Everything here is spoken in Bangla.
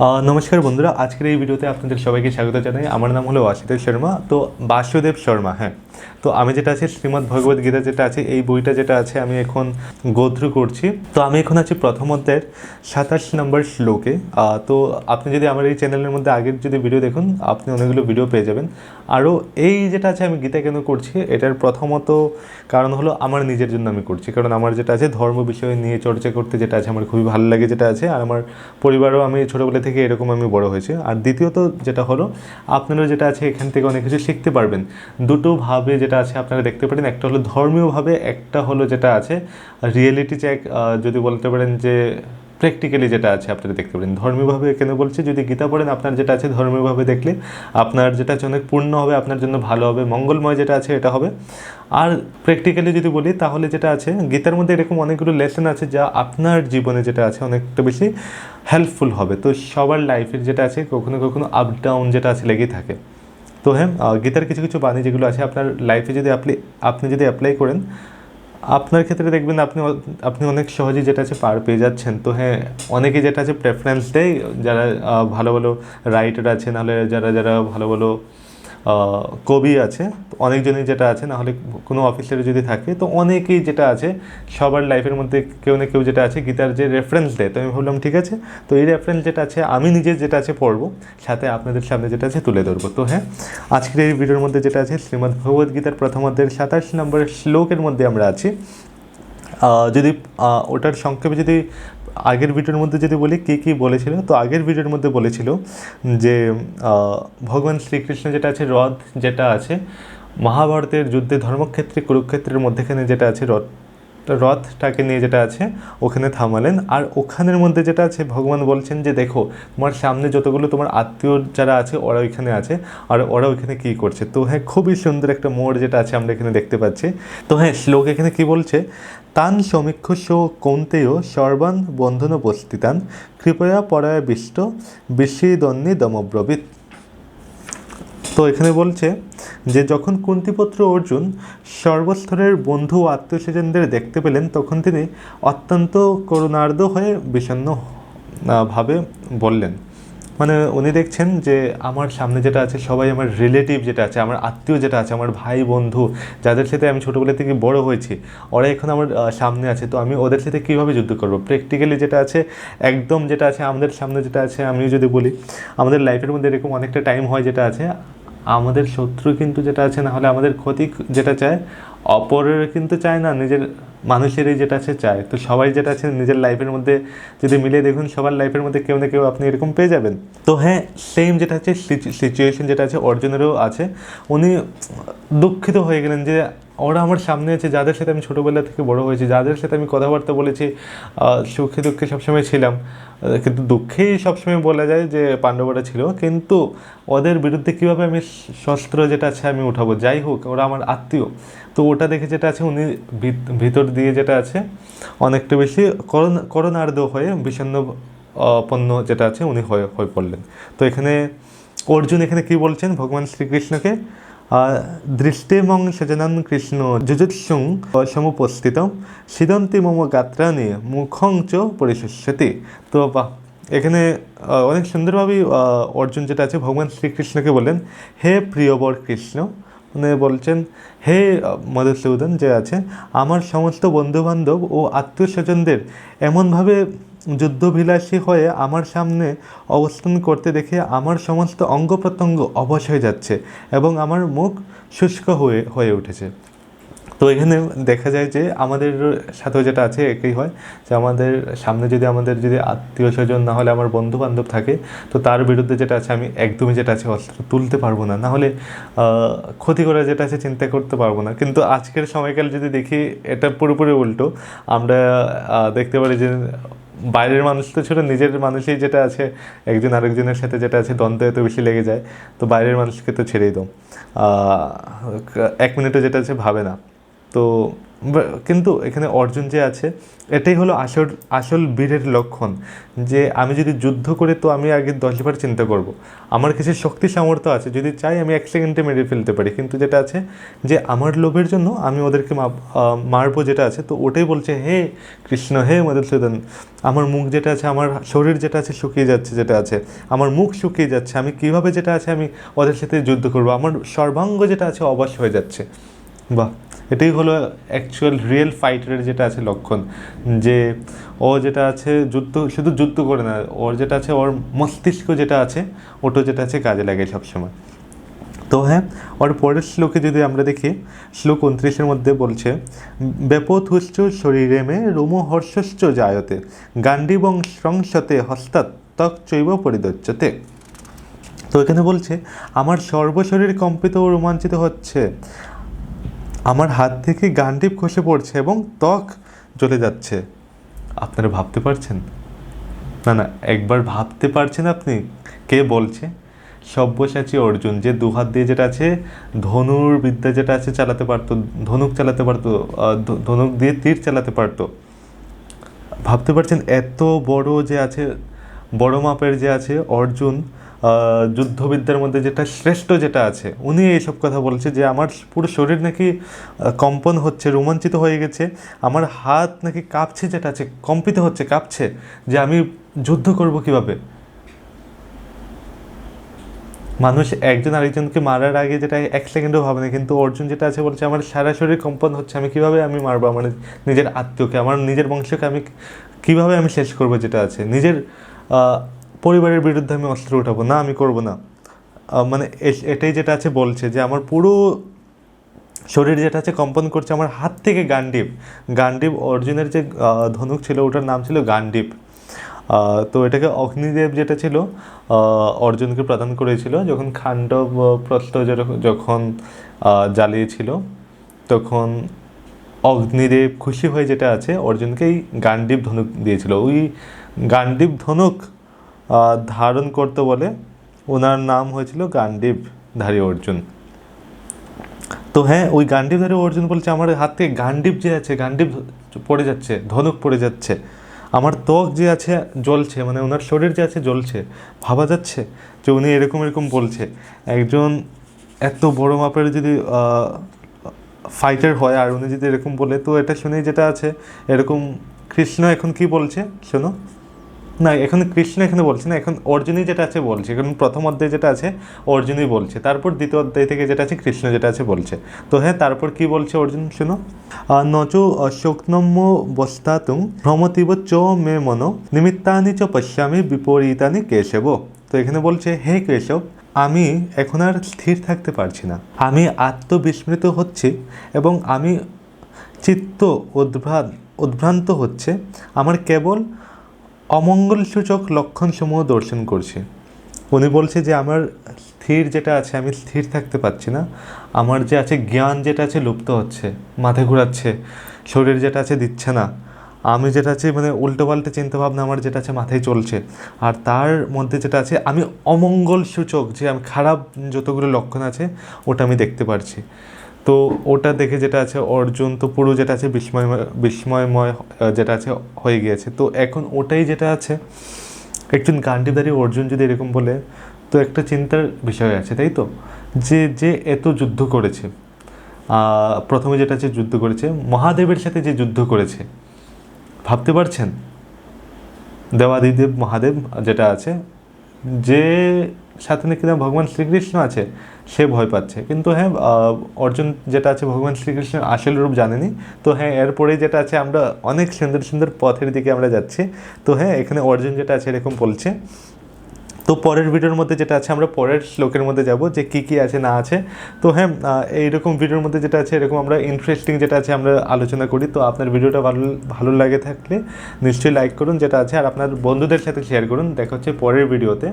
নমস্কার বন্ধুরা, আজকের এই ভিডিওতে আপনাদের সবাইকে স্বাগত জানাই। আমার নাম হলো আশুতোষ শর্মা, তো বাসুদেব শর্মা। হ্যাঁ, তো আমি যেটা আছে শ্রীমদ্ ভগবদ গীতা যেটা আছে, এই বইটা যেটা আছে আমি এখন গো থ্রু করছি। তো আমি এখন আছি প্রথম অধ্যায়ের 27 নম্বর শ্লোকে। তো আপনি যদি আমার এই চ্যানেলের মধ্যে আগের যদি ভিডিও দেখুন, আপনি অনেকগুলো ভিডিও পেয়ে যাবেন। আরও এই যেটা আছে আমি গীতা কেন করছি, এটার প্রথমত কারণ হলো আমার নিজের জন্য আমি করছি, কারণ আমার যেটা আছে ধর্ম বিষয় নিয়ে চর্চা করতে যেটা আছে আমার খুবই ভালো লাগে যেটা আছে, আর আমার পরিবারও আমি ছোটোবেলা থেকে এরকম আমি বড় হয়েছি। আর দ্বিতীয়ত যেটা হলো, আপনারা যেটা আছে এখান থেকে অনেক কিছু শিখতে পারবেন। দুটোভাবে যেটা আছে আপনারা দেখতে পারেন, একটা হলো ধর্মীয়ভাবে, একটা হলো যেটা আছে রিয়েলিটি চেক, যদি বলতে পারেন যে প্র্যাকটিক্যালি যেটা আছে আপনারা দেখতে পারেন। ধর্মীয়ভাবে কেন বলছি, যদি গীতা পড়েন আপনার যেটা আছে ধর্মীয়ভাবে দেখলে আপনার যেটা আছে অনেক পূর্ণ হবে, আপনার জন্য ভালো হবে, মঙ্গলময় যেটা আছে এটা হবে। আর প্র্যাকটিক্যালি যদি বলি তাহলে যেটা আছে গীতার মধ্যে এরকম অনেকগুলো লেসন আছে যা আপনার জীবনে যেটা আছে অনেকটা বেশি হেল্পফুল হবে। তো সবার লাইফের যেটা আছে কখনো কখনো আপ ডাউন যেটা আছে লেগেই থাকে। তো হ্যাঁ, গীতার কিছু কিছু বাণী যেগুলো আছে আপনার লাইফে যদি আপনি যদি অ্যাপ্লাই করেন, আপনার ক্ষেত্রে দেখবেন আপনি অনেক সহজেই যেটা আছে পার পেয়ে যাচ্ছেন। তো হ্যাঁ, অনেকে যেটা আছে প্রেফারেন্স দেয় যারা ভালো ভালো রাইটার আছে, নাহলে যারা যারা ভালো ভালো কবি আছে, তো অনেকজনই যেটা আছে, নাহলে কোনো অফিসারে যদি থাকে, তো অনেকেই যেটা আছে সবার লাইফের মধ্যে কেউ না কেউ যেটা আছে গীতার যে রেফারেন্স দেয়। তো আমি ভাবলাম ঠিক আছে, তো এই রেফারেন্স যেটা আছে আমি নিজে যেটা আছে পড়বো, সাথে আপনাদের সামনে যেটা আছে তুলে ধরবো। তো হ্যাঁ, আজকের এই ভিডিওর মধ্যে যেটা আছে শ্রীমদ্ ভগবদ গীতার প্রথম অধ্যায়ের 27 নম্বর শ্লোকের মধ্যে আমরা আছি। যদি ওটার সংক্ষেপে যদি আগের ভিডিওর মধ্যে যদি বলি কী কী বলেছিল, তো আগের ভিডিওর মধ্যে বলেছিল যে ভগবান শ্রীকৃষ্ণ যেটা আছে রথ যেটা আছে মহাভারতের যুদ্ধে ধর্মক্ষেত্রে কুরুক্ষেত্রের মধ্যেখানে যেটা আছে রথটাকে নিয়ে যেটা আছে ওখানে থামালেন। আর ওখানের মধ্যে যেটা আছে ভগবান বলছেন যে দেখো তোমার সামনে যতগুলো তোমার আত্মীয় যারা আছে ওরা ওইখানে আছে, আর ওরা ওইখানে কী করছে। তো হ্যাঁ, খুবই সুন্দর একটা মোড় যেটা আছে আমরা এখানে দেখতে পাচ্ছি। তো হ্যাঁ, শ্লোক এখানে কী বলছে, তান সমীক্ষস কৌন্তেয় সর্বান বন্ধনোপস্থিতান কৃপয়া পরায় বিষ্ট বিশ্বদন্যী দমব্রবীত। তো এখানে বলছে যে যখন কুন্তিপুত্র অর্জুন সর্বস্তরের বন্ধু ও আত্মীয় স্বজনদের দেখতে পেলেন, তখন তিনি অত্যন্ত করুণার্দ্র হয়ে বিষণ্ণ ভাবে বললেন, মানে উনি দেখছেন যে আমার সামনে যেটা আছে সবাই আমার রিলেটিভ যেটা আছে, আমার আত্মীয় যেটা আছে, আমার ভাই বন্ধু যাদের সাথে আমি ছোটোবেলা থেকে বড় হয়েছি, ওরা এখন আমার সামনে আছে। তো আমি ওদের সাথে কীভাবে যুদ্ধ করবো? প্র্যাকটিক্যালি যেটা আছে একদম যেটা আছে আমাদের সামনে যেটা আছে, আমি যদি বলি আমাদের লাইফের মধ্যে এরকম অনেকটা টাইম হয় যেটা আছে আমাদের শত্রু কিন্তু যেটা আছে, না হলে আমাদের ক্ষতি যেটা চায় অপরের কিন্তু চায় না, নিজের মানুষেরই যেটা আছে চায়। তো সবাই যেটা আছে নিজের লাইফের মধ্যে যদি মিলিয়ে দেখুন, সবার লাইফের মধ্যে কেউ না কেউ আপনি এরকম পেয়ে যাবেন। তো হ্যাঁ, সেম যেটা আছে সিচুয়েশন যেটা আছে অর্জুনেরও আছে। উনি দুঃখিত হয়ে গেলেন যে ওরা আমার সামনে আছে, যাদের সাথে আমি ছোটোবেলা থেকে বড় হয়েছি, যাদের সাথে আমি কথাবার্তা বলেছি, সুখে দুঃখে সবসময় ছিলাম, কিন্তু দুঃখেই সবসময় বলা যায় যে পাণ্ডবরা ছিল, কিন্তু ওদের বিরুদ্ধে কীভাবে আমি শস্ত্র যেটা আছে আমি উঠাবো, যাই হোক ওরা আমার আত্মীয়। তো ওটা দেখে যেটা আছে উনি ভিতর দিয়ে যেটা আছে অনেকটা বেশি করুণার্দ্র হয়ে বিষণ্ণপন্ন যেটা আছে উনি হয়ে পড়লেন। তো এখানে অর্জুন এখানে কি বলছেন ভগবান শ্রীকৃষ্ণকে, দৃষ্টিমং সজনন কৃষ্ণ যুজুৎসুং সমুপস্থিতম সিদন্তি মম গাত্রানি মুখং চ পরিশস্যতি। তো এখানে অনেক সুন্দরভাবেই অর্জুন যেটা আছে ভগবান শ্রীকৃষ্ণকে বললেন, হে প্রিয়বর কৃষ্ণ, মানে বলছেন হে মধুসূদন যে আছে আমার সমস্ত বন্ধুবান্ধব ও আত্মীয় স্বজনদের এমনভাবে যুদ্ধবিলাসী হয়ে আমার সামনে অবস্থান করতে দেখে আমার সমস্ত অঙ্গ প্রত্যঙ্গ অবশ হয়ে যাচ্ছে এবং আমার মুখ শুষ্ক হয়ে উঠেছে। তো এখানে দেখা যায় যে আমাদের সাথেও যেটা আছে একই হয়, যে আমাদের সামনে যদি আত্মীয় স্বজন না হলে আমার বন্ধু বান্ধব থাকে, তো তার বিরুদ্ধে যেটা আছে আমি একদমই যেটা আছে অস্ত্র তুলতে পারবো না, নাহলে ক্ষতি করা যেটা আছে চিন্তা করতে পারবো না। কিন্তু আজকের সময়কাল যদি দেখি এটা পুরোপুরি উল্টো। আমরা দেখতে পারি যে বাইরের মানুষ তো ছোটো, নিজের মানুষই যেটা আছে একজন আরেকজনের সাথে যেটা আছে দ্বন্দ্ব এত বেশি লেগে যায়, তো বাইরের মানুষকে তো ছেড়েই দাও, 1 মিনিটও যেটা আছে ভাবে না। তো কিন্তু এখানে অর্জুন যে আছে এটাই হলো আসল বীরের লক্ষণ, যে আমি যদি যুদ্ধ করি তো আমি আগে 10বার চিন্তা করব। আমার কিছু শক্তি সামর্থ্য আছে, যদি চাই আমি 1 সেকেন্ডে মেরে ফেলতে পারি, কিন্তু যেটা আছে যে আমার লোভের জন্য আমি ওদেরকে মারবো যেটা আছে, তো ওটাই বলছে হে কৃষ্ণ হে মধুসূদন, আমার মুখ যেটা আছে, আমার শরীর যেটা আছে শুকিয়ে যাচ্ছে, যেটা আছে আমার মুখ শুকিয়ে যাচ্ছে, আমি কিভাবে যেটা আছে আমি ওদের সাথে যুদ্ধ করব, আমার সর্বাঙ্গ যেটা আছে অবশ হয়ে যাচ্ছে। বাহ, এটাই হলো অ্যাকচুয়াল রিয়েল ফাইটারের যেটা আছে লক্ষণ, যে ও যেটা আছে শুধু যুদ্ধ করে না, ওর যেটা আছে ওর মস্তিষ্ক যেটা আছে ওটা যেটা আছে কাজে লাগে সবসময়। তো হ্যাঁ, ওর পরের শ্লোকে যদি আমরা দেখি, শ্লোক 29-এর মধ্যে বলছে ব্যাপথুশ্চ শরীরে মে রোমহর্ষশ্চ জায়তে গান্ডীবং স্রংসতে হস্তাৎ ত্বক চৈব পরিদচ্যতে। তো এখানে বলছে আমার সর্বশরীর কম্পিত ও রোমাঞ্চিত হচ্ছে, আমার হাত থেকে গান্ডীব খসে পড়ছে এবং ত্বক জ্বলে যাচ্ছে। আপনারা ভাবতে পারছেন? না, একবার ভাবতে পারছেন আপনি কে বলছে? সব্যসাচী অর্জুন, যে 2 হাত দিয়ে যেটা আছে ধনুর বিদ্যা যেটা আছে চালাতে পারতো, ধনুক চালাতে পারতো, ধনুক দিয়ে তীর চালাতে পারতো। ভাবতে পারছেন এত বড় যে আছে, বড় মাপের যে আছে অর্জুন, যুদ্ধবিদ্যার মধ্যে যেটা শ্রেষ্ঠ যেটা আছে, উনি এইসব কথা বলছে যে আমার পুরো শরীর নাকি কম্পন হচ্ছে, রোমাঞ্চিত হয়ে গেছে, আমার হাত নাকি কাঁপছে, যেটা আছে কম্পিত হচ্ছে, কাঁপছে, যে আমি যুদ্ধ করব কিভাবে। মানুষ একজন আরেকজনকে মারার আগে যেটা 1 সেকেন্ডও ভাবে না, কিন্তু অর্জুন যেটা আছে বলছে আমার সারা শরীর কম্পন হচ্ছে, আমি কিভাবে আমি মারবো আমার নিজের আত্মীয়কে, আমার নিজের বংশকে আমি কিভাবে আমি শেষ করবো, যেটা আছে নিজের পরিবারের বিরুদ্ধে আমি অস্ত্র উঠাবো না, আমি করব না। মানে এটাই যেটা আছে বলছে যে আমার পুরো শরীর যেটা আছে কম্পন করছে, আমার হাত থেকে গান্ডীব অর্জুনের যে ধনুক ছিল ওটার নাম ছিল গান্ডীব। তো এটাকে অগ্নিদেব যেটা ছিল অর্জুনকে প্রদান করেছিল যখন খাণ্ডব প্রস্থ যখন জ্বালিয়েছিল, তখন অগ্নিদেব খুশি হয়ে যেটা আছে অর্জুনকে এই গান্ডীব ধনুক দিয়েছিল। ওই গান্ডীব ধনুক ধারণ করতে বলে ওনার নাম হয়েছিল গান্ডীবধারী অর্জুন। তো হ্যাঁ, ওই গান্ডীবধারী অর্জুন বলছে আমার হাত থেকে গান্ডীব যে আছে, গান্ডীব পড়ে যাচ্ছে, ধনুক পড়ে যাচ্ছে, আমার ত্বক যে আছে জ্বলছে, মানে ওনার শরীর যে আছে জ্বলছে। ভাবা যাচ্ছে যে উনি এরকম বলছে। একজন এত বড় মাপের যদি ফাইটার হয় আর উনি যদি এরকম বলে, তো এটা শুনেই যেটা আছে এরকম কৃষ্ণ এখন কি বলছে শোনো না, এখন কৃষ্ণ এখানে বলছে না, এখন অর্জুনই যেটা আছে বলছে। কারণ প্রথম অধ্যায় যেটা আছে অর্জুনই বলছে, তারপর দ্বিতীয় অধ্যায় থেকে যেটা আছে কৃষ্ণ যেটা আছে বলছে। তো হ্যাঁ, তারপর কি বলছে অর্জুন শোনো, নচ শোকনম্য বস্তাতুং ভ্রমতিব চ মে মনো নিমিত্তানি চ পশ্যামি বিপরীতানি কেশব। তো এখানে বলছে হে কেশব, আমি এখন আর স্থির থাকতে পারছি না, আমি আত্মবিস্মৃত হচ্ছি এবং আমি চিত্ত উদ্ভ্রান্ত হচ্ছে, আমার কেবল অমঙ্গলসূচক লক্ষণসমূহ দর্শন করছি। উনি বলছে যে আমার স্থির যেটা আছে, আমি স্থির থাকতে পারছি না, আমার যে আছে জ্ঞান যেটা আছে লুপ্ত হচ্ছে, মাথা ঘোরাচ্ছে, শরীর যেটা আছে দিচ্ছে না, আমি যেটা আছে মানে উল্টোপাল্টে চিন্তাভাবনা আমার যেটা আছে মাথায় চলছে, আর তার মধ্যে যেটা আছে আমি অমঙ্গলসূচক যে আমি খারাপ যতগুলো লক্ষণ আছে ওটা আমি দেখতে পারছি। তো ওটা দেখে যেটা আছে অর্জুন তো পুরো যেটা আছে বিস্ময়ময় যেটা আছে হয়ে গিয়েছে। তো এখন ওটাই যেটা আছে একজন গান্ডীবধারী অর্জুন যদি এরকম বলে, তো একটা চিন্তার বিষয় আছে, তাই তো, যে এত যুদ্ধ করেছে, প্রথমে যেটা আছে যুদ্ধ করেছে মহাদেবের সাথে, যে যুদ্ধ করেছে, ভাবতে পারছেন দেবাদিদেব মহাদেব যেটা আছে, যে সাথে নাকি না ভগবান শ্রীকৃষ্ণ আছে, সে ভয় পাচ্ছে। কিন্তু হ্যাঁ, অর্জুন যেটা আছে ভগবান শ্রীকৃষ্ণের আসল রূপ জানেনি। তো হ্যাঁ, এরপরে যেটা আছে আমরা অনেক সুন্দর পথের দিকে আমরা যাচ্ছি। তো হ্যাঁ, এখানে অর্জুন যেটা আছে এরকম বলছে। তো পরের ভিডিওর মধ্যে যেটা আছে আমরা পরের শ্লোকের মধ্যে যাব যে কী আছে না আছে। তো হ্যাঁ, এইরকম ভিডিওর মধ্যে যেটা আছে এরকম আমরা ইন্টারেস্টিং যেটা আছে আমরা আলোচনা করি। তো আপনার ভিডিওটা ভালো লাগে থাকলে নিশ্চয়ই লাইক করুন যেটা আছে, আর আপনার বন্ধুদের সাথে শেয়ার করুন। দেখা হচ্ছে পরের ভিডিওতে।